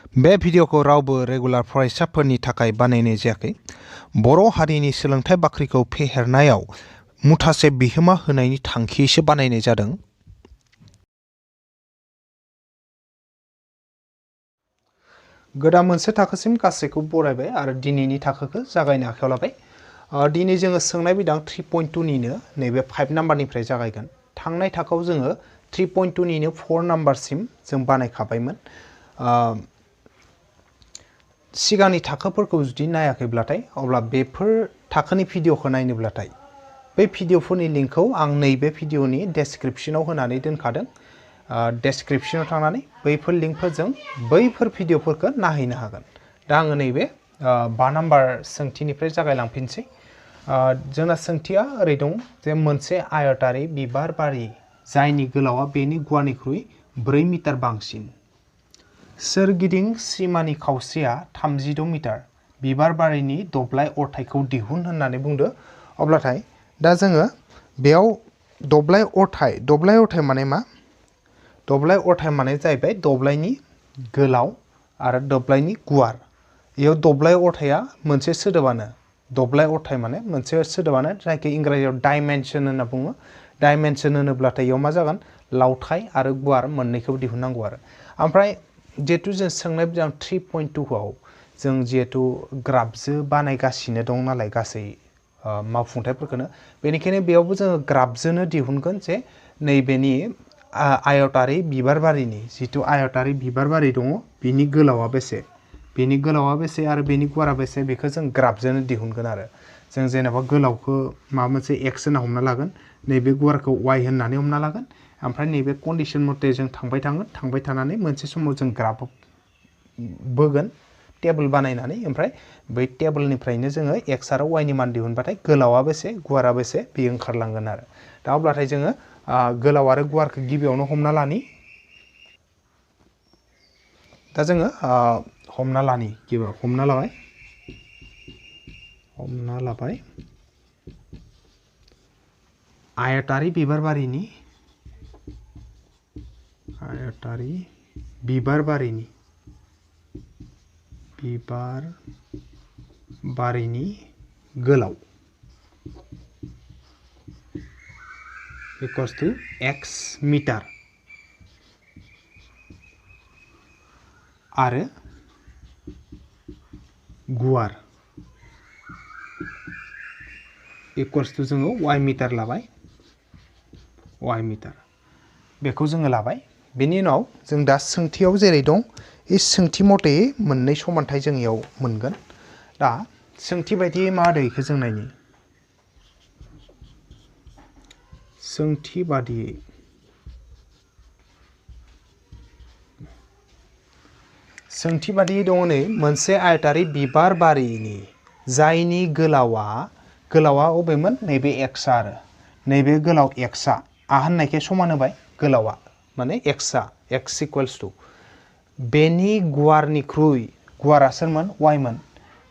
बे भिडिअखौ रावबो रेगुलार फरायसाफोरनि थाखाय बानायनाय जायाखै। बर' हारिनि सोलोंथाइ बाख्रिखौ फेहेरनायाव मुथासे बिहोमा होनायनि थांखियैसो बानायनाय जादों। गोदान मोनसे थाखोसिम गासैखौ बरायबाय आरो दिनैनि थाखोखौ जागायनो आखायाव लाबाय। दिनै जोङो सोंनाय बिदां 3.2 निनो नैबे 5 नाम्बारनिफ्राय जागायगोन। थांनाय थाखोआव जोङो 3.2 निनो 4 नाम्बारसिम जों बानायखाबायमोन। सिगांनि थाखोफोरखौ जुदि नायाखैब्लाथाय अब्ला बेफोर थाखोनि भिडिअखौ नायनोब्लाथाय बै भिडिअफोरनि लिंकखौ आं नैबे भिडिअनि डेसक्रिप्शनाव होनानै दोनखादों। डेसक्रिप्शनाव थांनानै बैफोर लिंकफोरजों बैफोर भिडिअफोरखौ नायहैनो हागोन। दा आङो नैबे 5 नाम्बार सोंथिनिफ्राय जागायलांफिनसै। जोंना सोंथिया ओरै दं जे मोनसे आयतारि बिबार बारि जायनि गोलावा बेनि गुवारनिख्रुइ 4 मिटार बांसिन। सोरगिदिं सिमानि खावसेया 36 मिटार। बिबार बारिनि दब्लाय अरथाइखौ दिहुन होननानै बुंदो। अब्लाथाय दा जोङो बेयाव दब्लाय अरथाइ माने मा? दब्लाय अरथाइ माने जाहैबाय दब्लायनि गोलाव आरो दब्लायनि गुवार। बेयाव दब्लाय अरथाइया मोनसे सोदोबानो। दब्लाय अरथाइ माने मोनसे सोदोबानो जायखौ इंराजियाव डाइमेनसन होनना बुङो। डाइमेनसन होनोब्लाथाय बेयाव मा जागोन? लावथाइ आरो गुवार मोननैखौबो दिहुननांगौ आरो। ओमफ्राय जिहेतु जों सोंनाय बिदां 3.2आव जों जिहेतु ग्राफजों बानायगासिनो दं नालाय गासै मावफुंथायफोरखौनो, बेनिखायनो बेयावबो जोङो ग्राफजोंनो दिहुनगोन जे नैबेनि आयतारि बिबार बारिनि जिथु आयतारि बिबार बारि दङ बिनि गोलावा बेसे, बेनि गोलावा बेसे आरो बेनि गुवारा बेसे, बेखौ जों ग्राफजोंनो दिहुनगोन आरो। जों जेनेबा गोलावखौ माबा मोनसे एक्स होनना हमना लागोन, नैबे गुवारखौ वाइ होननानै हमना लागोन। ओमफ्राय नैबे कन्डिसन मथे जों थांबाय थानानै मोनसे समाव जों ग्राफ बोगोन टेबोल बानायनानै, ओमफ्राय बै टेबोलनिफ्रायनो जोङो एक्स आरो वाइनि मान दिहुनबाथाय गोलावा बेसे गुवारा बेसे बेयो ओंखारलांगोन आरो। दा अब्लाथाय जोङो गोलाव आरो गुवारखौ गिबियावनो हमना लानि। दा जोङो हमना लाबाय आयतारि बिबार बारिनि गोलाव इक्वल्स टु एक्स मिटार आरो गुवार इक्वल्स टु जोङो वाइ मिटार लाबाय, वाइ मिटार बेखौ जोङो लाबाय। बेनि उनाव जों दा सोंथियाव जेरै दं बे सोंथि मथे मोननै समानथाय जों इयाव मोनगोन। दा सोंथि बायदियै मा होदो बेखौ जों नायनि। सोंथि बादियै दङ नै मोनसे आयतारि बिबार बारिनि जायनि गोलावा अबेमोन? नैबे एक्स आरो नैबे गोलाव एक्सआ होननायखाय समान होबाय। गोलावा माने एक्स इक्वल्स टु बेनि गुवारनिख्रुइ, गुवारा सोरमोन? वाइमोन।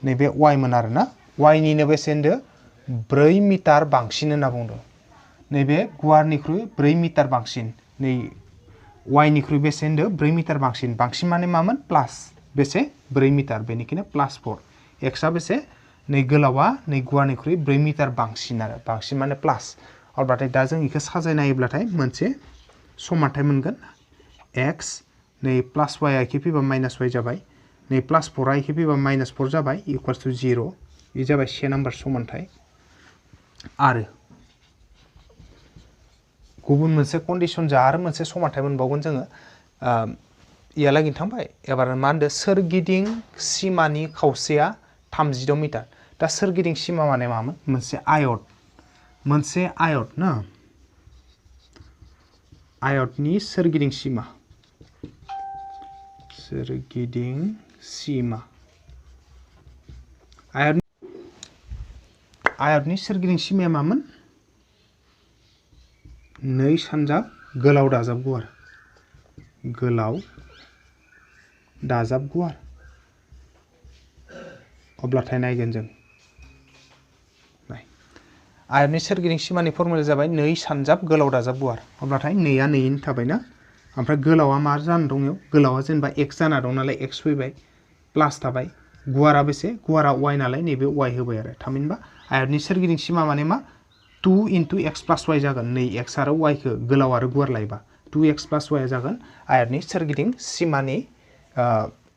नैबे वाइमोन आरो ना, वाइनिनो बेसे होनदो? 4 मिटार बांसिन होनना बुंदों। नैबे गुवारनिख्रुइ 4 मिटार बांसिन, नै वाइनिख्रुइ बेसे होनदो? 4 मिटार बांसिन। बांसिन माने मामोन? प्लास बेसे? 4 मिटार, बेनिखायनो प्लास 4। एक्सआ बेसे? नै गोलावा नै गुवारनिख्रुइ 4 मिटार बांसिन आरो, बांसिन माने प्लास। अब्लाथाय दा जों बेखौ साजायना नायोब्लाथाय मोनसे समानथाय मोनगोन। एक्स नै प्लास वाइ आखि फैबा माइनास वाइ जाबाय, नै प्लास 4 आखि फैबा माइनास 4 जाबाय, इक्वल्स टु 0। बे जाबाय 1 नाम्बार समानथाय। आरो गुबुन मोनसे कन्डिसनजों आरो मोनसे समानथाय मोनबावगोन जोङो। इयालागै थांबाय। एबार मा होनदो? सोरगिदिं सिमानि खावसेया 36 मिटार। दा सोरगिदिं सिमा माने मामोन? मोनसे आयत ना, आयतनि सोरगिदिं सिमा। आयतनि सोरगिदिं सिमाया मामोन? 2 सानजाब गोलाव दाजाब गुवार। अब्लाथाय नायगोन जों। आयतनि सोरगिदिं सिमानि फर्मुलाया जाबाय 2 सानजाब गोलाव दाजाब गुवार। अब्लाथाय 2आ 2 थाबायना, ओमफ्राय गोलावा मा जाना दं इयाव गोलावा जेनेबा x जाना दं नालाय x फैबाय प्लास थाबाय गुवारा बेसे गुवारा y नालाय नैबे y होबाय आरो थामहिनबा आयतनि सोरगिदिं सिमा माने मा 2 * x + y जागोन नै x आरो y खौ गोलाव आरो गुवार लायोबा 2x + y जागोन आयतनि सोरगिदिं सिमानि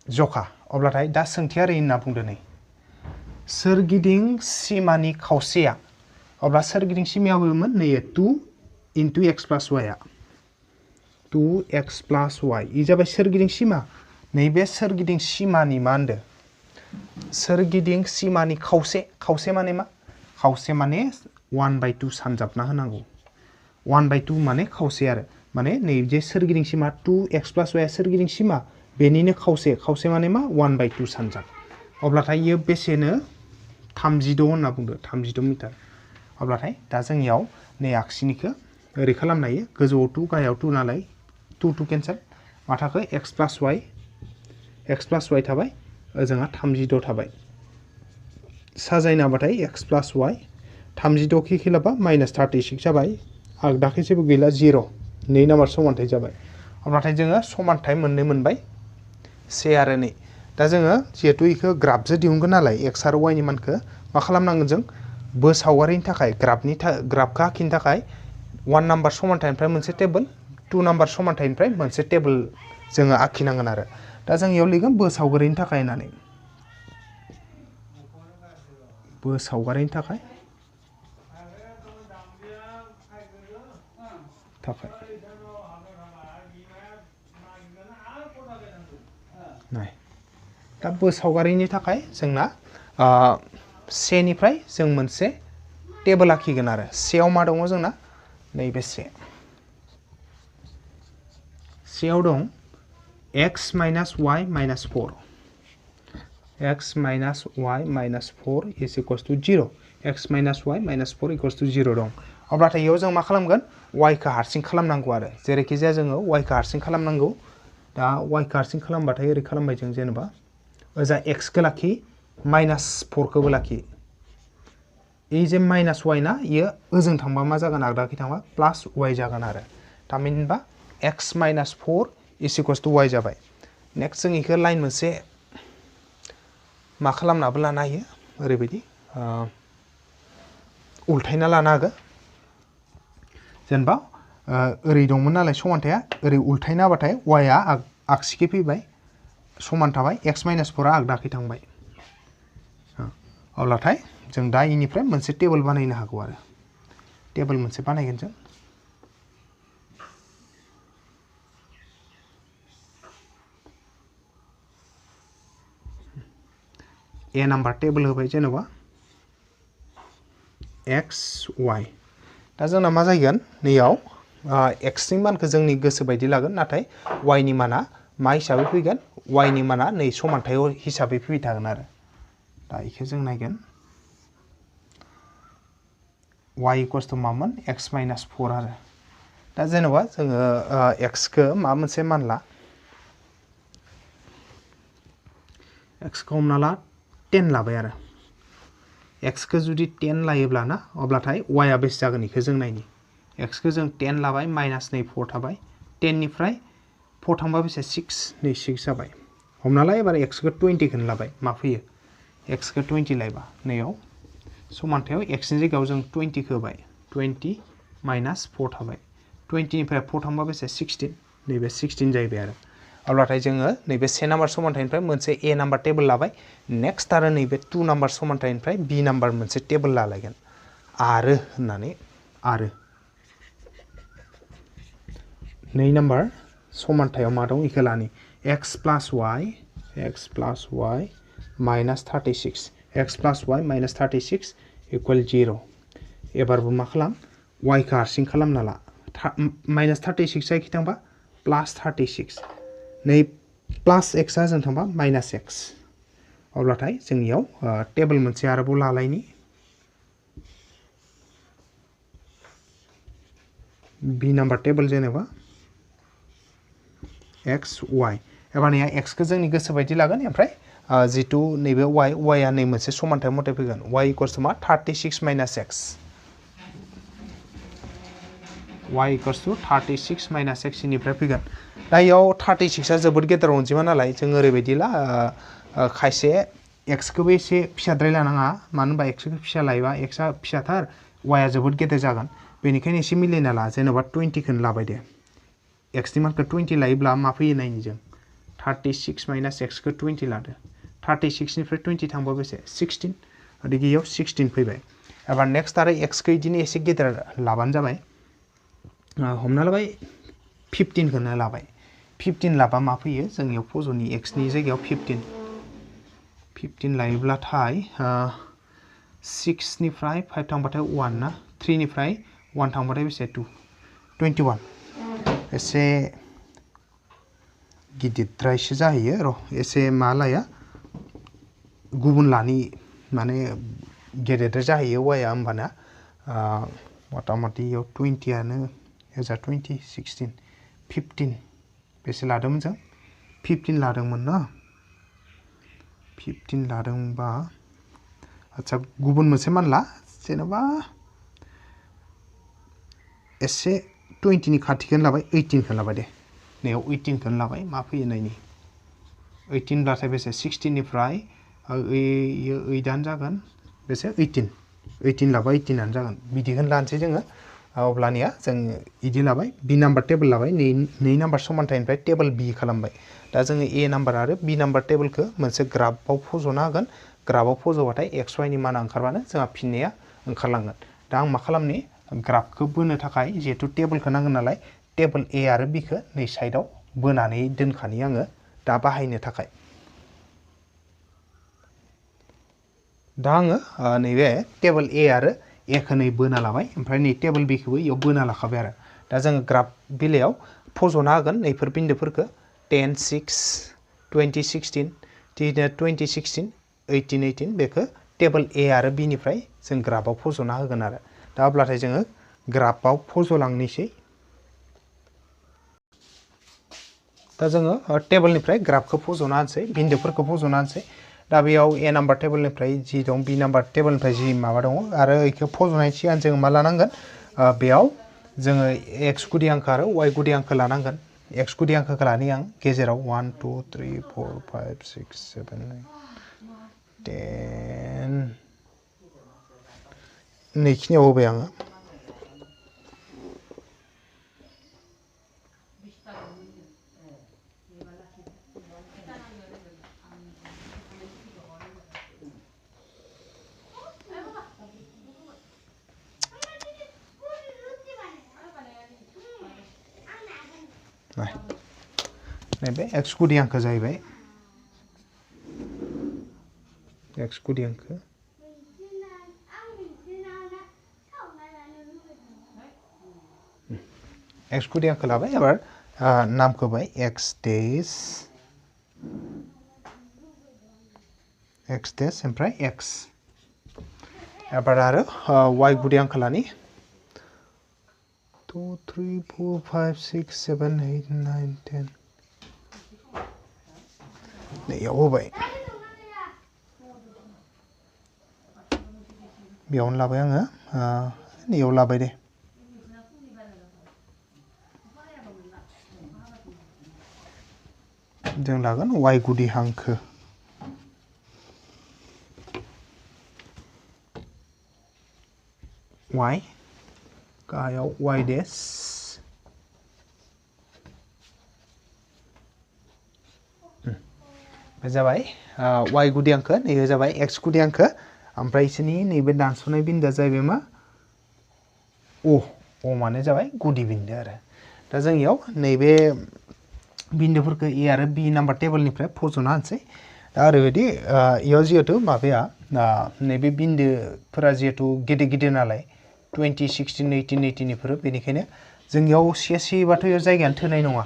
जखा अब्लाथाय दा सोंथिया ओरै होनना बुंदो नै सोरगिदिं सिमानि खावसेया अब्ला सोरगिदिं सिमायावबोमोन नै 2 * x + y आ 2x + y इ जाबाय सोरगिदिं सिमा नैबे सोरगिदिं सिमानि मा होनदो सोरगिदिं सिमानि खावसे माने मा खावसे माने 1/2 सानजाबना होनांगौ 1/2 माने खावसे आरो माने नै जे सोरगिदिं सिमा 2x + y सोरगिदिं सिमा बेनिनो खावसे माने मा 1/2 सानजाब अब्लाथाय इयो बेसेनो 36 होनना बुंदो 36 मिटार अब्लाथाय दा जोंनियाव नै आगसिनिखौ ओरै खालामनो हायो गोजौआव 2 गाहायाव 2 नालाय 2 केन्सेल मा थाखो x + y थाबाय ओजोंहा 36 थाबाय साजायनाबाथाय x + y 36 खि खिलाबा -36 जाबाय आगदाखै जेबो गैला 0 2 नाम्बार समानथाय जाबाय अब्लाथाय जोङो समानथाय मोननै मोनबाय से आरो नै दा जोङो जिहेतु इखौ ग्राफजों दिहुनगोन नालाय x आरो y नि मानखौ मा खालामनांगोन जों बोसावगारिनि थाखाय ग्राफखौ आखिनो थाखाय 1 नाम्बार समानथायनिफ्राय मोनसे टेबोल 2 नाम्बार समानथायनिफ्राय मोनसे टेबोल जोङो आखिनांगोन आरो दा जों इयाव लिरगोन बोसावगारिनि थाखाय होननानै बोसावगारिनि थाखाय नाय दा बोसावगारिनि थाखाय जोंना सेनिफ्राय जों मोनसे टेबोल आखिगोन आरो सेयाव मा दङ जोंना नैबे सेयाव दं x - y - 4 x - y - 4 = 0 x - y - 4 = 0 दं अब्लाथाय इयाव जों मा खालामगोन y खौ हारसिं खालामनांगौ आरो जेरैखि जाया जोङो y खौ हारसिं खालामनांगौ दा y खौ हारसिं खालामबाथाय ओरै खालामबाय जों जेनेबा ओजा x खौ लाखि -4 खौबो लाखि इ जे -y ना इयो ओजों थांबा मा जागोन आगदाखै थांबा +y जागोन आरो थामहिनबा x - 4 = y जाबाय नेक्स्ट जों इखौ लाइन मोनसे मा खालामनाबो लानो हायो ओरैबायदि उल्थायना लानो हागोन जेनेबा ओरै दंमोन नालाय समानथाया ओरै उल्थायना होबाथाय y आ आगसिखै फैबाय समान थाबाय x - 4 आ आगदाखै थांबाय अब्लाथाय जों दा इनिफ्राय मोनसे टेबोल बानायनो हागौ आरो टेबोल मोनसे बानायगोन जों ए नाम्बार टेबोल होबाय जेनेबा x y दा जोंना मा जागोन नैयाव x नि मानखौ जोंनि गोसो बायदि लागोन नाथाय y नि माना मा हिसाबै फैगोन y नि माना नै समानथाय हिसाबै फैबाय थागोन आरो दा इखौ जों नायगोन y = मामोन x - 4 आरो दा जेनेबा जोङो x खौ मा मोनसे मानला x खौ हमना ला 10 लाबाय आरो x खौ जुदि 10 लायोब्ला ना अब्लाथाय y आ बेसे जागोन इखौ जों नायनि x खौ जों 10 लाबाय -2 4 थाबाय 10 निफ्राय 4 थांबा बेसे 6 नै 6 जाबाय हमना ला एबार x खौ 20 खौनो लाबाय मा फैयो x खौ 20 लायबा नैयाव समानथायाव x नि जायगायाव जों 20 खौ होबाय 20 - 4 थाबाय 20 निफ्राय 4 थांबा बेसे 16 नैबे 16 जाहैबाय आरो अब्लाथाय जोङो नैबे 1 नाम्बार समानथायनिफ्राय मोनसे ए नाम्बार टेबोल लाबाय नेक्स्ट आरो नैबे 2 नाम्बार समानथायनिफ्राय बी नाम्बार मोनसे टेबोल लालायगोन आरो होननानै आरो 2 नाम्बार समानथायाव मा दं इखौ लानि x + y - 36 x + y - 36 = 0 एबारबो मा खालाम y खौ हारसिं खालामना ला -36 जायखि थांबा +36 नै प्लास x आ जों थांबा -x अब्लाथाय जोंनियाव टेबोल मोनसे आरोबाव लालायनि बी नाम्बार टेबोल जेनेबा x y एबार नै x खौ जोंनि गोसो बायदि लागोन ओमफ्राय जितु नैबे y आ नै मोनसे समानथाय मथे फैगोन y = मा 36 - x y equals to 36 minus x निफ्राय फैगोन दा इयाव 36 आ जोबोद गेदेर अनजिमा नालाय जों ओरैबायदि ला खायसे x खौबो एसे फिसाद्राय लानाङा मानो होनबा x खौ फिसा लायोबा x आ फिसाथार y आ जोबोद गेदेर जागोन बेनिखायनो एसे मिलायना ला जेनेबा 20 खौनो लाबाय दे x नि मानखौ 20 लायोब्ला मा फैयो नायनि जों 36 माइनास x खौ 20 लादो 36 निफ्राय 20 थांबा बेसे 16 गतिके इयाव 16 फैबाय एबार नेक्स्ट आरो x खौ इदिनो एसे गेदेर लाबानो जाबाय हमना लाबाय 15 खौनो लाबाय 15 लाबा मा फैयो जों इयाव फज'नि x नि जायगायाव 15 लायोब्लाथाय 6 निफ्राय 5 थांबाथाय 1 ना 3 निफ्राय 1 थांबाथाय बेसे 2 21 एसे गिदिरद्रायसो जाहैयो र' एसे मा लाया गुबुन लानि माने गेदेरद्राय जाहैयो वाया होमबाना मथा मथि इयाव 20 आनो एजा 20 16 15 बेसे लादोंमोन जों 15 लादोंमोन ना 15 लादोंबा आच्छा गुबुन मोनसे मानला जेनेबा एसे 20 नि खाथिखौनो लाबाय 18 खौ लाबाय दे नैयाव 18 खौनो लाबाय मा फैयो नायनि 18 ब्लाथाय बेसे 16 निफ्राय 8 आनो जागोन बेसे 18 लाबा 18 आनो जागोन बिदिखौनो लानोसै जोङो अब्लानिया जों इदि लाबाय बी नाम्बार टेबल लाबाय नै नाम्बार समानथायनिफ्राय टेबल बी खालामबाय दा जोङो ए नाम्बार आरो बी नाम्बार टेबलखौ मोनसे ग्राफआव फज'ना होगोन ग्राफआव फज'बाथाय एक्स वाइ नि माना ओंखारबानो जोंहा फिननाया ओंखारलांगोन दा आं मा खालामनि ग्राफखौ बोनो थाखाय जिहेतु टेबलखौ नांगोन नालाय टेबल ए आरो बी खौ नै साइडआव बोनानै दोनखानि आङो दा बाहायनो थाखाय दा आङो नैबे टेबल ए आरो ए खौ नै बोना लाबाय ओमफ्राय नै टेबल बी खौबो इयाव बोना लाखाबाय आरो दा जोङो ग्राफ बिलायाव फज'ना होगोन नैफोर बिन्दोफोरखौ 10 6 2016 2016 18 बेखौ टेबल ए आरो बी निफ्राय जों ग्राफआव फज'ना होगोन आरो दा अब्लाथाय जोङो ग्राफआव फज'लांनोसै दा जोङो टेबलनिफ्राय ग्राफखौ फज'ना होनोसै बिन्दोफोरखौ फज'ना होनोसै दा बेयाव ए नाम्बार टेबलनिफ्राय जि दं बी नाम्बार टेबलनिफ्राय जि माबा दङ आरो बेखौ फज'नायनि सिगां जोङो मा लानांगोन बेयाव जोङो एक्स गुदि हांखो आरो वाइ गुदि हांखो लानांगोन एक्स गुदि हांखोखौ लानि आं गेजेराव 1 2 3 4 5 6 7 10 नैखिनियाव होबाय आङो नैबे एक्स गुदि हांखो जाहैबाय एक्स गुदि हांखो एक्स गुदि हांखो लाबाय एबार नामखौ होबाय एक्स डेस ओमफ्राय एक्स एबार आरो वाइ गुदि हांखो लानि 2 3 4 5 6 7 8 9 10 नैयाव होबाय बेयावनो लाबाय आङो नैयाव लाबाय दे जों लागोन वाइ गुदि हांखो वाइ गाहायाव वाइ डेस जाबाय वाइ गुदि हांखो नैबे जाबाय एक्स गुदि हांखो ओमफ्राय इसोरनि नैबे दानस'नाय बिन्दोआ जाहैबाय मा अ माने जाबाय गुदि बिन्दो आरो दा जों इयाव नैबे बिन्दोफोरखौ ए आरो बी नाम्बार टेबलनिफ्राय फज'ना होनोसै दा ओरैबायदि इयाव जिहेतु माबाया नैबे बिन्दोफोरा जिहेतु गिदिर गिदिर नालाय 20 16 18 बेफोरो बेनिखायनो जों इयाव सेबाथ' इयाव जायगायानो थोनाय नङा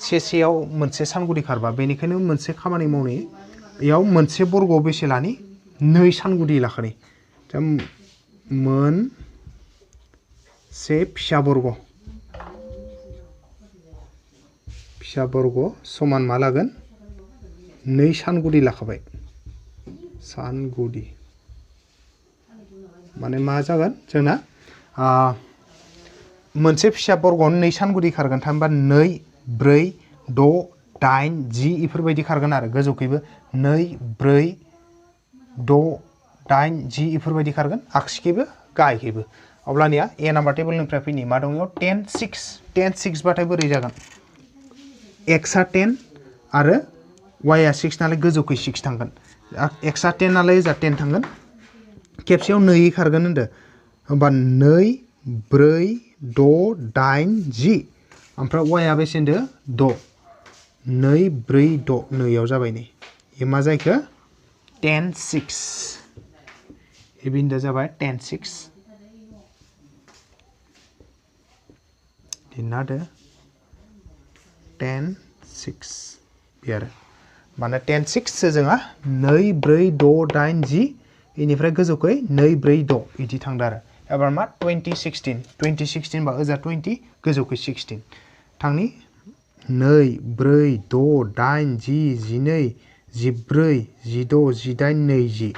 सेयाव मोनसे सानगुदि खारबा बेनिखायनो मोनसे खामानि मावनाय इयाव मोनसे बर्गआव बेसे लानि 2 सानगुदि लाखानि दा मोनसे फिसा बर्ग समान मा लागोन 2 सानगुदि लाखाबाय सानगुदि माने मा जागोन जोंना मोनसे फिसा बर्गआवनो 2 सानगुदि खारगोन थामहिनबा 2 4 6 8 10 इफोरबायदि खारगोन आरो गोजौखैबो 2 4 6 8 10 इफोरबायदि खारगोन आगसिखैबो गाहायखैबो अब्लानिया ए नाम्बार टेबलनिफ्राय फैनि मा दङ 10 6 10 6 बाथाय बोरै जागोन x आ 10 आरो y आ 6 नालाय गोजौखै 6 थांगोन x आ 10 नालाय जा 10 थांगोन खेबसेयाव 2 खारगोन होनदो होमबा 2 4 6 8 10 ओमफ्राय y आ बेसे होनदो 6 2 4 6 नैयाव जाबाय नै ए मा जायखो 10 6 ए बिन्दोआ जाबाय 10 6 लिरना होदो 10 6 बे आरो माने 10 6 सो जोंहा 2 4 6 8 10 इनिफ्राय गोजौखै 2 4 6 इदि थांदो आरो एबार मा 2016 बा ओजा 20 गोजौखै 16 थांनि 2 4 6 8 10 12 14 16 18 20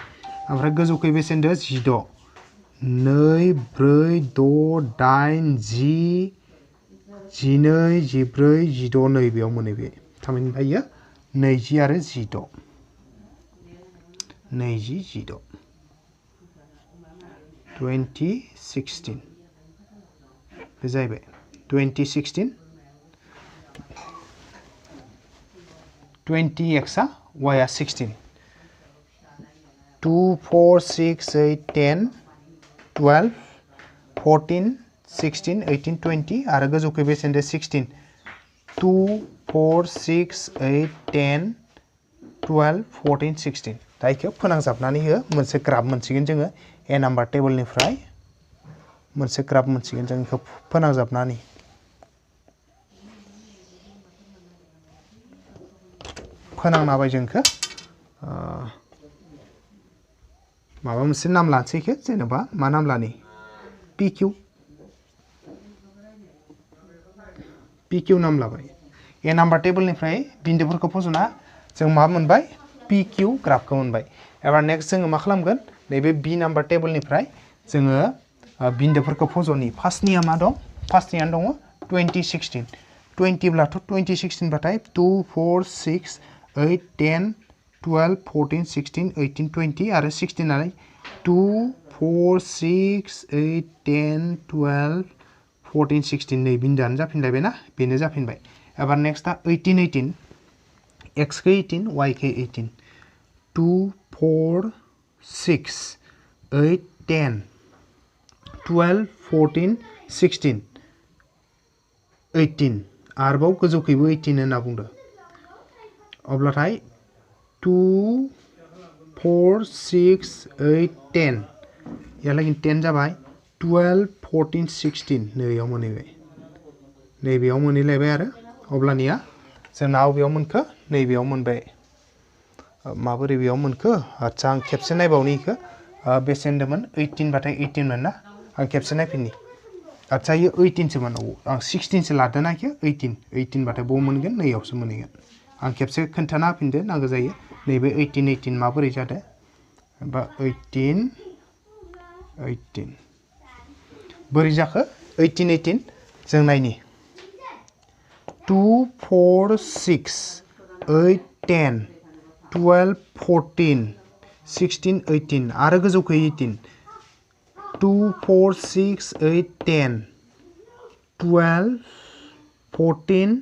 ओमफ्राय गोजौखै बेसे होनदो 16 2 4 6 8 10 12 14 16 नै बेयाव मोनहैबाय थामहिनबा इयो 20 आरो 16 20 16 2016 बे जाहैबाय 2016 20x आ y आ 16 2 4 6 8 10 12 14 16 18 20 आरो गोजौखै बेसे होनदो 16 2 4 6 8 10 12 14 16 दा इखौ फोनांजाबनानै हो मोनसे ग्राफ मोनसिगोन जोङो ए नाम्बार टेबलनिफ्राय मोनसे ग्राफ मोनसिगोन जों इखौ फोनांजाबनानै फोनांना होबाय जों इखौ माबा मोनसे नाम लानोसै इखौ जेनेबा मा नाम लानि PQ नाम लाबाय ए नाम्बार टेबलनिफ्राय बिन्दोफोरखौ फजना जों मा मोनबाय PQ ग्राफखौ मोनबाय एबार नेक्स्ट जोङो मा खालामगोन नैबे बी नाम्बार टेबलनिफ्राय जोङो बिन्दोफोरखौ फज'नि फार्स्टनिया मा दं फार्स्टनियानो दङ 2016 20 ब्लाथ' 2016 बाथाय 2 4 6 8 10 12 14 16 18 20 आरो 16 नालाय 2 4 6 8 10 12 14 16 नै बिन्दोआनो जाफिनलायबाय ना बेनो जाफिनबाय एबार नेक्स्टआ 18 18 x खै 18 y खै 18 2 4 6 8 10 12 14 16 18 आरोबाव गोजौखैबो 18 होनना बुंदो अब्लाथाय 2 4 6 8 10 यालागि 10 जाबाय 12 14 16 नैयाव मोनहैबाय नैबेयाव मोनहैलायबाय आरो अब्लानिया जोंना अबेयाव मोनखो नैबेयाव मोनबाय माबोरै बेयाव मोनखो आच्छा आं खेबसे नायबावनि इखो बेसे होनदोंमोन 18 बाथाय 18 मोन ना आं खेबसे नायफिननि आच्छा इयो 18 सोमोन आं 16 सो लादों ना इखो 18 बाथाय बबाव मोनगोन नैयावसो मोनहैगोन आं खेबसे खोन्थाना होफिनदो नांगौ जायो नैबे 18 माबोरै जादों बा 18 बोरै जाखो 18 जों नायनि 2 4 6 8 10 12 14 16 18 आरो गोजौखै 18 2 4 6 8 10 12 14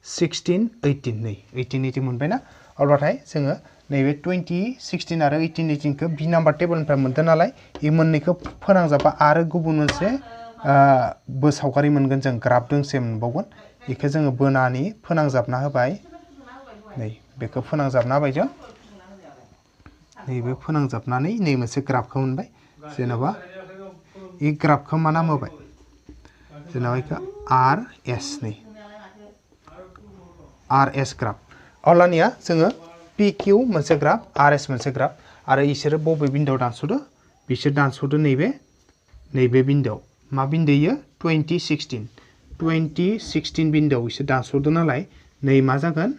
16 18 नै 18 मोनबाय ना अब्लाथाय जोङो नैबे 2016 आरो 18 खौ बी नाम्बार टेबलनिफ्राय मोनदों नालाय इ मोननैखौ फोनांजाबा आरो गुबुन मोनसे सावगारि मोनगोन जों ग्राफ दोंसे मोनबावगोन बेखौ जोङो बोनानै फोनांजाबना होबाय नै बेखौ फोनांजाबना होबाय जों नैबे फोनांजाबनानै नै मोनसे ग्राफखौ मोनबाय जेनेबा इ ग्राफखौ मा नाम होबाय जेनेबा इखौ RS नै RS ग्राफ अब्लानिया जोङो PQ मोनसे ग्राफ RS मोनसे ग्राफ आरो इसोरो बबे बिन्दोआव दानस'दो बिसोर दानस'दो नैबे बिन्दोआव मा बिन्दो इयो 2016 बिन्दोआव इसोर दानस'दो नालाय नै मा जागोन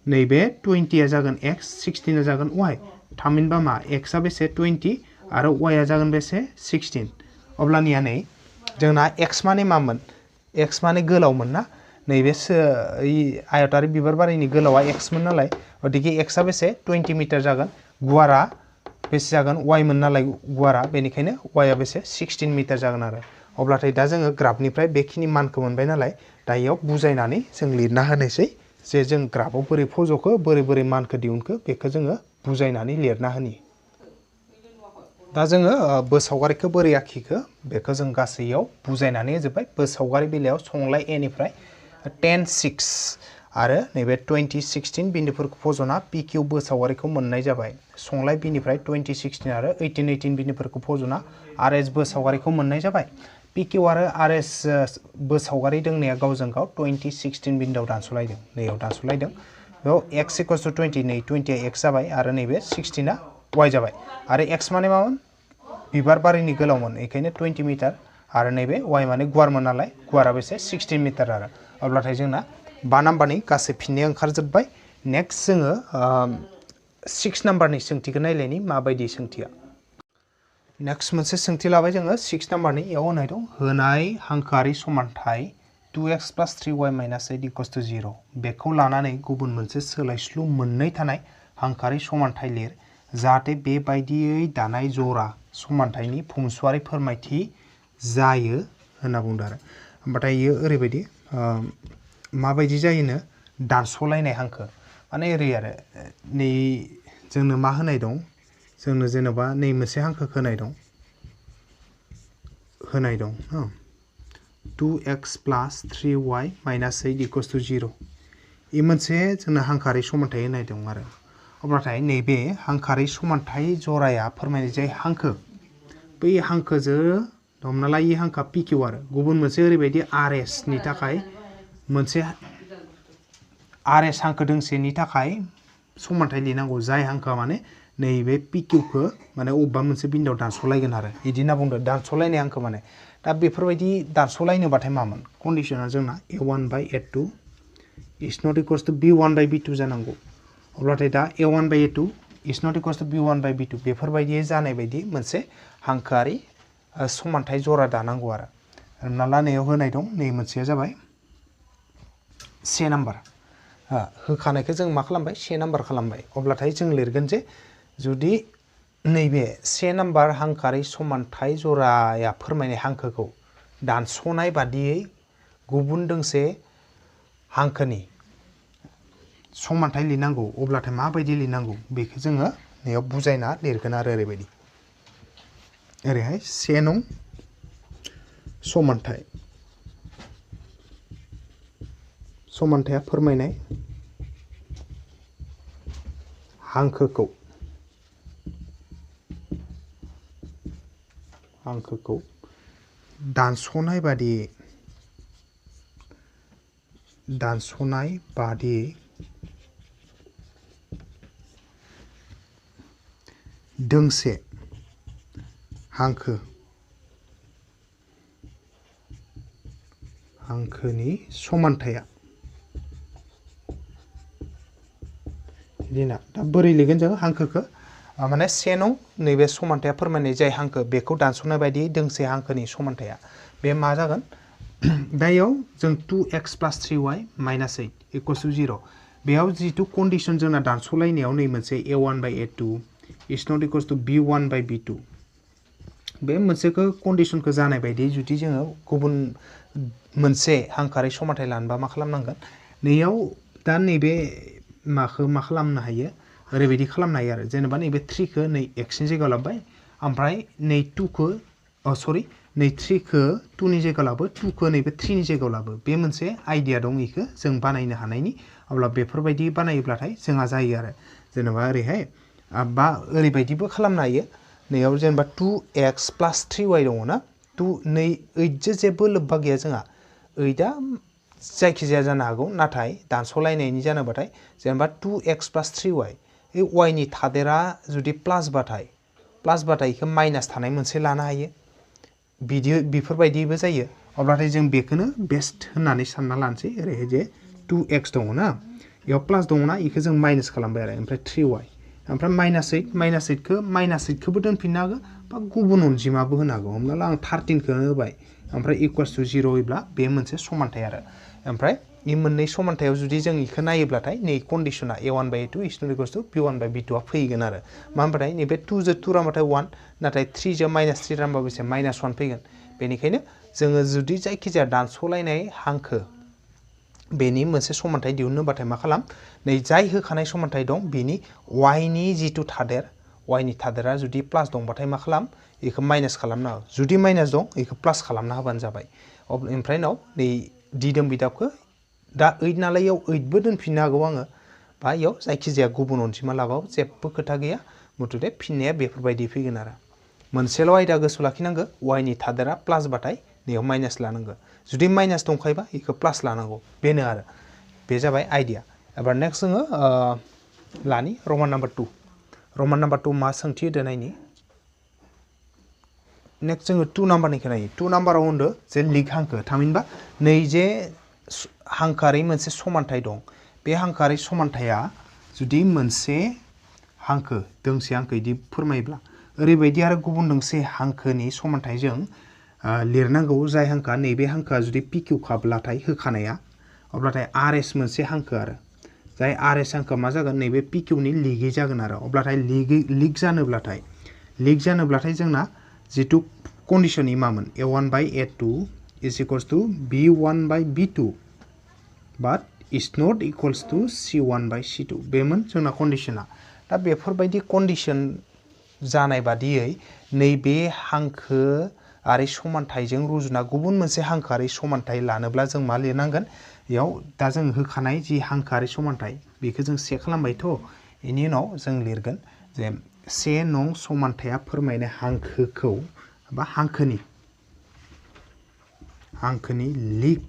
नैबे 20 आ जागोन x 16 आ जागोन y थामहिनबा मा x आ बेसे 20 आरो y आ जागोन बेसे 16 अब्लानिया नै जोंना x माने मामोन x माने गोलावमोन ना नैबे आयतारि बिबार बारिनि गोलावा x मोन नालाय गतिके x आ बेसे 20 मिटार जागोन गुवारा बेसे जागोन y मोन नालाय गुवारा बेनिखायनो y आ बेसे 16 मिटार जागोन आरो अब्लाथाय दा जोङो ग्राफनिफ्राय बेखिनि मानखौ मोनबाय नालाय दा इयाव बुजायनानै जों लिरना होनोसै जे जों ग्राफआव बोरै फज'खो बोरै मानखौ दिहुनखो बेखौ जोङो बुजायनानै लिरना होनि दा जोङो बोसावगारिखौ बोरै आखिखो बेखौ जों गासैयाव बुजायनानै होजोबबाय बोसावगारि बेलायाव संलाय a निफ्राय 10 6 आरो नैबे 20 16 बिन्दुफोरखौ फज'ना pq बोसावगारिखौ मोननाय जाबाय संलाय b निफ्राय 20 16 आरो 18 18 बिन्दुफोरखौ फज'ना rs बोसावगारिखौ मोननाय जाबाय pq आरो rs बोसावगारि दोंनाया गावजों गाव 20 16 बिन्दुआव दानस'लायदों नैयाव दानस'लायदों बेयाव x = 20 नै 20 आ x जाबाय आरो नैबे 16 आ y जाबाय आरो x माने मामोन बिबार बारिनि गोलावमोन बेखायनो 20 मिटार आरो नैबे y माने गुवारमोन नालाय गुवारा बेसे 16 मिटार आरो अब्लाथाय जोंना 5 नाम्बारनि गासै फिननाया ओंखारजोबबाय नेक्स्ट जोङो 6 नाम्बारनि सोंथिखौ नायलायनि माबायदि सोंथिया नेक्स्ट मोनसे सोंथि लाबाय जोङो 6 नाम्बारनि इयाव होनाय दं होनाय हांखोआरि समानथाय 2x + 3y - 8 = 0 बेखौ लानानै गुबुन मोनसे सोलायस्लु मोननै थानाय हांखोआरि समानथाय लिर जाहाथे बेबायदियै दानाय जरा समानथायनि फंस्वारि फोरमायथि जायो होनना बुंदों आरो ओमफ्राय इयो ओरैबायदि माबायदि जायोनो दानस'लायनाय हांखो माने ओरै आरो नै जोंनो मा होनाय दं जोंनो जेनेबा नै मोनसे हांखो होनाय दं 2x + 3y - 8 = 0 इ मोनसे जोंनो हांखोआरि समानथाय होनाय दं आरो अब्लाथाय नैबे हांखोआरि समानथाय जराया फोरमायनाय जाय हांखो बै हांखोजों हमना ला इ हांखोआ pq आरो गुबुन मोनसे ओरैबायदि rs नि थाखाय मोनसे rs हांखो दोंसेनि थाखाय समानथाय लिरनांगौ जाय हांखोआ माने नैबे pq खौ माने अबेबा मोनसे बिन्दुआव दानस'लायगोन आरो बिदि होनना बुंदों दानस'लायनाय हांखो माने दा बेफोरबायदि दानस'लायनोबाथाय मामोन कन्डिशना जोंना a1/a2 = b1/b2 जानांगौ अब्लाथाय दा a1/a2 = b1/b2 बेफोरबायदि जानाय बायदि मोनसे हांखोआरि समानथाय जरा दानांगौ आरो हमना ला नैयाव होनाय दं नै मोनसेया जाबाय 1 नाम्बार होखानायखौ जों मा खालामबाय 1 नाम्बार खालामबाय अब्लाथाय जों लिरगोन जे जुदि नैबे 1 नाम्बार हांखोआरि समानथाय जराया फोरमायनाय हांखोखौ दानस'नाय बादियै गुबुन दोंसे हांखोनि समानथाय लिरनांगौ अब्लाथाय माबायदि लिरनांगौ बेखौ जोङो नैयाव बुजायना लिरगोन आरो ओरैबायदि ओरैहाय 1 नं समानथाया फोरमायनाय हांखोखौ दानस'नाय बादियै दोंसे हांखोनि समानथाया बिदिना दा बोरै लिरगोन जों हांखोखौ माने 1 नं नैबे समानथाया फोरमायनाय जाय हांखो बेखौ दानस'नाय बायदि दोंसे हांखोनि समानथाया बे मा जागोन दायाव जों 2x + 3y - 8 = 0 बेयाव जिथु कन्डिशन जोंना दानस'लायनायाव नै मोनसे a1/a2 = b1/b2 बे मोनसेखौ कन्डिशनखौ जानाय बायदि जुदि जोङो गुबुन मोनसे हांखोआरि समानथाय लानोबा मा खालामनांगोन नैयाव दा नैबे माखौ मा खालामनो हायो ओरैबायदि खालामनो हायो आरो जेनेबा नैबे 3 खौ नै x नि जायगायाव लाबाय ओमफ्राय नै 2 खौ नै 3 खौ 2 नि जायगायाव लाबो 2 खौ नैबे 3 नि जायगायाव लाबो बे मोनसे आइडिया दं बेखौ जों बानायनो हानायनि अब्ला बेफोरबायदि बानायोब्लाथाय जोंहा जायो आरो जेनेबा ओरैहाय बा ओरैबायदिबो खालामनो हायो नैयाव जेनेबा 2x + 3y दङ ना 8 जो जेबो लोब्बा गैया जोंहा 8 आ जायखिजाया जानो हागौ नाथाय दानस'लायनायनि जानोबाथाय जेनेबा 2x + 3y y नि थादेरा जुदि प्लास बाथाय बेखौ माइनास थानाय मोनसे लानो हायो बेफोरबायदिबो जायो अब्लाथाय जों बेखौनो बेस्ट होननानै सानना लानोसै ओरैहाय जे 2x दङ ना बेयाव प्लास दङ ना बेखौ जों माइनास खालामबाय आरो ओमफ्राय 3y ओमफ्राय -8 खौ -8खौबो दोनफिननो हागौ बा गुबुन अनजिमाबो होनो हागौ हमना ला आं 13 खौ होबाय ओमफ्राय इक्वल्स टु 0 होयोब्ला बे मोनसे समानथाय आरो ओमफ्राय इ मोननै समानथायाव जुदि जों इखौ नायोब्लाथाय नै कन्डिशना a1/a2 is not equals to b1/b2 आ फैगोन आरो मा होनबाथाय नैबे 2 जो 2 रानबाथाय 1 नाथाय 3 जो -3 रानबा बेसे -1 फैगोन बेनिखायनो जोङो जुदि जायखिजाया दानस'लायनाय हांखो बेनि मोनसे समानथाय दिहुननोबाथाय मा खालाम नै जाय होखानाय समानथाय दं बेनि y नि जिथु थादेर y नि थादेरा जुदि प्लास दंबाथाय मा खालाम इखौ माइनास खालामना हो जुदि माइनास दं इखौ प्लास खालामना होबानो जाबाय ओमफ्राय नाव नै दिदोम बिदाबखौ दा 8 नालाय इयाव 8 बो दोनफिननो हागौ आङो बा इयाव जायखिजाया गुबुन अनजिमा लाबाबो जेबो खोथा गैया मथथे फिननाया बेफोरबायदि फैगोन आरो मोनसेल' आयदा गोसोआव लाखिनांगौ y नि थादेरा प्लास बाथाय नैयाव माइनास लानांगौ जुदि माइनास दंखायोबा इखौ प्लास लानांगौ बेनो आरो बे जाबाय आइडिया एबार नेक्स्ट जोङो लानि रमान नाम्बार 2 मा सोंथि होदो नायनि नेक्स्ट जोङो 2 नाम्बारनिखौ नायो 2 नाम्बाराव होनदो जे लिग हांखो थामहिनबा नै जे हांखोआरि मोनसे समानथाय दं बे हांखोआरि समानथाया जुदि मोनसे हांखो दोंसे हांखो इदि फोरमायोब्ला ओरैबायदि आरो गुबुन दोंसे हांखोनि समानथायजों लिरनांगौ जाय हांखोआ नैबे हांखोआ जुदि pq खाब्लाथाय होखानाया अब्लाथाय rs मोनसे हांखो आरो जाय rs हांखोआ मा जागोन नैबे pq नि लिगै जागोन आरो अब्लाथाय लिग जानोब्लाथाय जोंना जितु कन्डिशननि मामोन a1/a2 is equals to b1/b2 but is not equals to c1/c2 बेमोन जोंना कन्डिशना दा बेफोरबायदि कन्डिशन जानाय बादियै नैबे हांखोआरि समानथायजों रुजुना गुबुन मोनसे हांखोआरि समानथाय लानोब्ला जों मा लिरनांगोन बेयाव दा जों होखानाय जि हांखोआरि समानथाय बेखौ जों से खालामबायथ' बेनि उनाव जों लिरगोन जे से नं समानथाया फोरमायनाय हांखोखौ बा हांखोनि लिग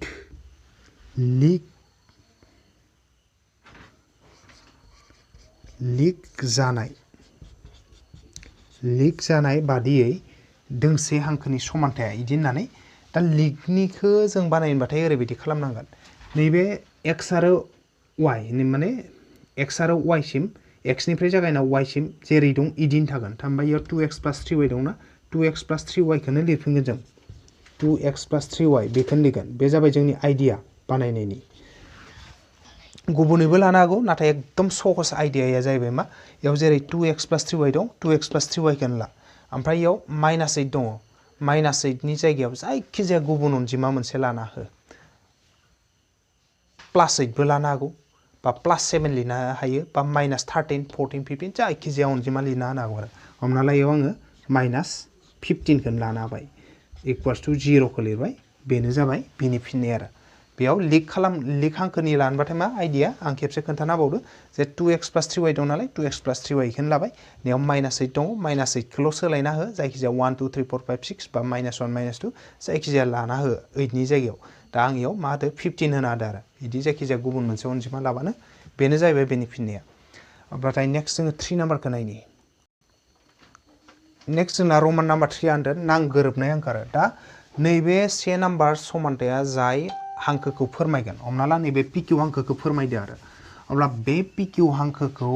जानाय बादियै दोंसे हांखोनि समानथाया इदि होननानै दा लिगनिखौ जों बानायनोबाथाय ओरैबायदि खालामनांगोन नैबे x आरो y माने x आरो y सिम x निफ्राय जागायना y सिम जेरै दं इदिनो थागोन थामहिनबा इयाव 2x + 3y दंना 2x + 3y खौनो लिरफिनगोन जों 2x + 3y बेखौनो लिरगोन बे जाबाय जोंनि आइडिया बानायनायनि गुबुनैबो लानो हागौ नाथाय एकदम सहज आइडियाया जाहैबाय मा इयाव जेरै 2x + 3y दं 2x + 3y खौनो ला ओमफ्राय इयाव -8 दङ -8 नि जायगायाव जायखिजाया गुबुन अनजिमा मोनसे लाना हो +8 बो लानो हागौ बा +7 लिरनो हायो बा -13 14 15 जायखिजाया अनजिमा लिरनो हागौ आरो हमना ला इयाव आङो -15 खौनो लानो हाबाय इक्वल्स टु 0 खौ लिरबाय बेनो जाबाय बिनि फिननाय आरो बेयाव लिग हांखोनि लानोबाथाय मा आइडिया आं खेबसे खोन्थाना होबावदो जे 2x + 3y दं नालाय 2x + 3y खौनो लाबाय बेयाव -8 दङ -8 खौल' सोलायना हो जायखिजाया 1 2 3 4 5 6 बा -1 -2 जायखिजाया लाना हो 8 नि जायगायाव दा आं इयाव मा होदो 15 होना होदो आरो बिदि जायखिजाया गुबुन मोनसे अनजिमा लाबानो बेनो जाहैबाय बेनि फिननाया अब्लाथाय नेक्स्ट जोङो 3 नाम्बारखौ नायनि नेक्स्ट जोंना रमान नाम्बार 3 होनदों नांगोरोबनाय हांखो आरो दा नैबे 1 नाम्बार समानथाया जाय हांखोखौ फोरमायगोन हमना ला नैबे pq हांखोखौ फोरमायदो आरो अब्ला बे pq हांखोखौ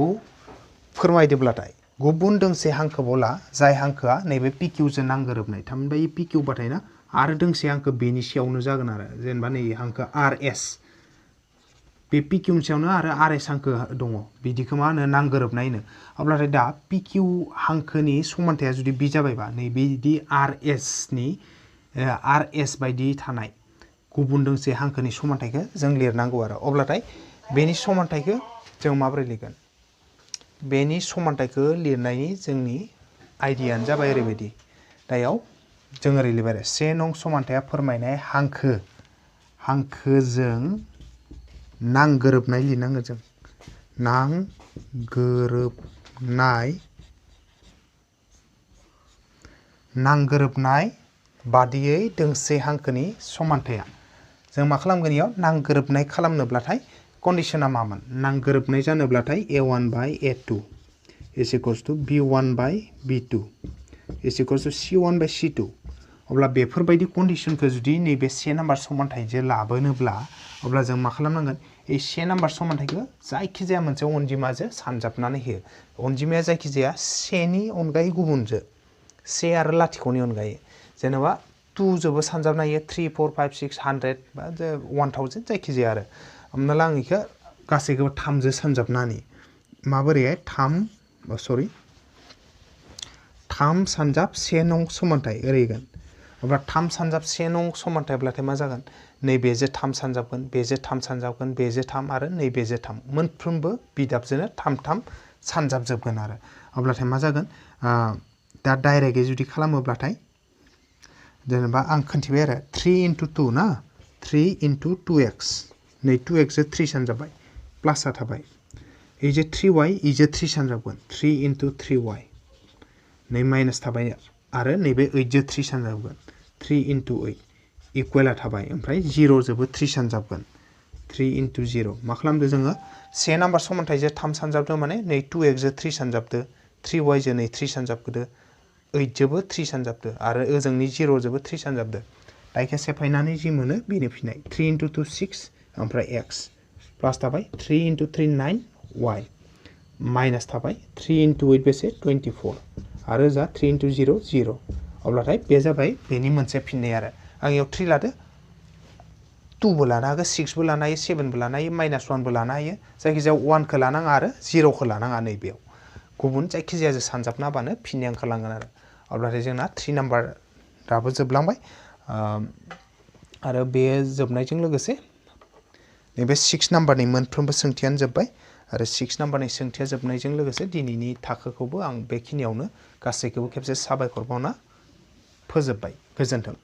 फोरमायदोब्लाथाय गुबुन दोंसे हांखोबोला जाय हांखोआ नैबे pq जों नांगोरोबनाय थामहिनबा इ pq बाथाय ना आरो दोंसे हांखो बेनि सायावनो जागोन आरो जेनेबा नै हांखो rs बे pq नि सायावनो आरो rs हांखो दङ बिदिखौ मा होनो नांगोरोबनाय होनो अब्लाथाय दा pq हांखोनि समानथाया जुदि बि जाबायबा नै बिदि rs बायदि थानाय गुबुन दोंसे हांखोनि समानथायखौ जों लिरनांगौ आरो अब्लाथाय बेनि समानथायखौ जों माबोरै लिरगोन बेनि समानथायखौ लिरनायनि जोंनि आइडियानो जाबाय ओरैबायदि दायाव जों ओरै लिरबाय आरो 1 नं समानथाया फोरमायनाय हांखोजों नांगोरोबनाय लिरनांगोन जों नांगोरोबनाय बादियै दोंसे हांखोनि समानथाया जों मा खालामगोन इयाव नांगोरोबनाय खालामनोब्लाथाय कन्डिशना मामोन नांगोरोबनाय जानोब्लाथाय a1/a2 is equals to b1/b2 is equals to c1/c2 अब्ला बेफोरबायदि कन्डिशनखौ जुदि नैबे 1 नाम्बार समानथायजों लाबोनोब्ला अब्ला जों मा खालामनांगोन ए से नाम्बार समानथायखौ जायखिजाया मोनसे अनजिमाजों सानजाबनानै होयो अनजिमाया जायखिजाया सेनि अनगायै गुबुनजों से आरो लाथिख'नि अनगायै जेनेबा 2 जोंबो सानजाबनो हायो 3 4 5 6 100 बा 1000 जायखिजाया आरो हमना ला आं बेखौ गासैखौबो 3 जों सानजाबनानै माबोरैहाय 3 सानजाब 1 नं समानथाय ओरैगोन अब्ला 3 सानजाब 1 नं समानथायब्लाथाय मा जागोन नैबेजों 3 सानजाबगोन बेजों 3 सानजाबगोन बेजों 3 आरो नैबेजों 3 मोनफ्रोमबो बिदाबजोंनो 3 सानजाबजोबगोन आरो अब्लाथाय मा जागोन दा डाइरेक्टयै जुदि खालामोब्लाथाय जेनेबा आं खोन्थिबाय आरो 3 into 2 ना 3 into 2x नै 2x जों 3 सानजाबाय प्लासआ थाबाय इजे 3y इजे 3 सानजाबगोन 3 into 3y नै माइनास थाबाय आरो नैबे 8 जों 3 सानजाबगोन 3 into 8 इकुवेला थाबाय ओमफ्राय 0 जोंबो 3 सानजाबगोन 3 into 0 मा खालामदो जोङो 1 नाम्बार समानथायजों 3 सानजाबदो माने नै 2x जों 3 सानजाबदो 3y जों नै 3 सानजाबदो 8 जोंबो 3 सानजाबदो आरो ओजोंनि 0 जोंबो 3 सानजाबदो दायखौ सेफायनानै जि मोनो बेनो फिनाय 3 into 2 6 ओमफ्राय x प्लास थाबाय 3 into 3 9 y माइनास थाबाय 3 into 8 बेसे 24 आरो जा 3 into 0 0 अब्लाथाय बे जाबाय बेनि मोनसे फिननाय आरो आं इयाव 3 लादो 2 बो लानो हागोन 6 बो लानो हायो 7 बो लानो हायो -1 बो लानो हायो जायखिजाया 1 खौ लानाङा आरो 0 खौ लानाङा नैबेयाव गुबुन जायखिजाया जों सानजाबना होबानो फिननाया ओंखारलांगोन आरो अब्लाथाय जोंना 3 नाम्बाराबो जोबलांबाय आरो बे जोबनायजों लोगोसे नैबे 6 नाम्बारनि मोनफ्रोमबो सोंथियानो जोब्बाय आरो 6 नाम्बारनि सोंथिया जोबनायजों लोगोसे दिनैनि थाखोखौबो आं बेखिनियावनो गासैखौबो खेबसे साबायखर बावना फोजोबबाय गोजोन्थों।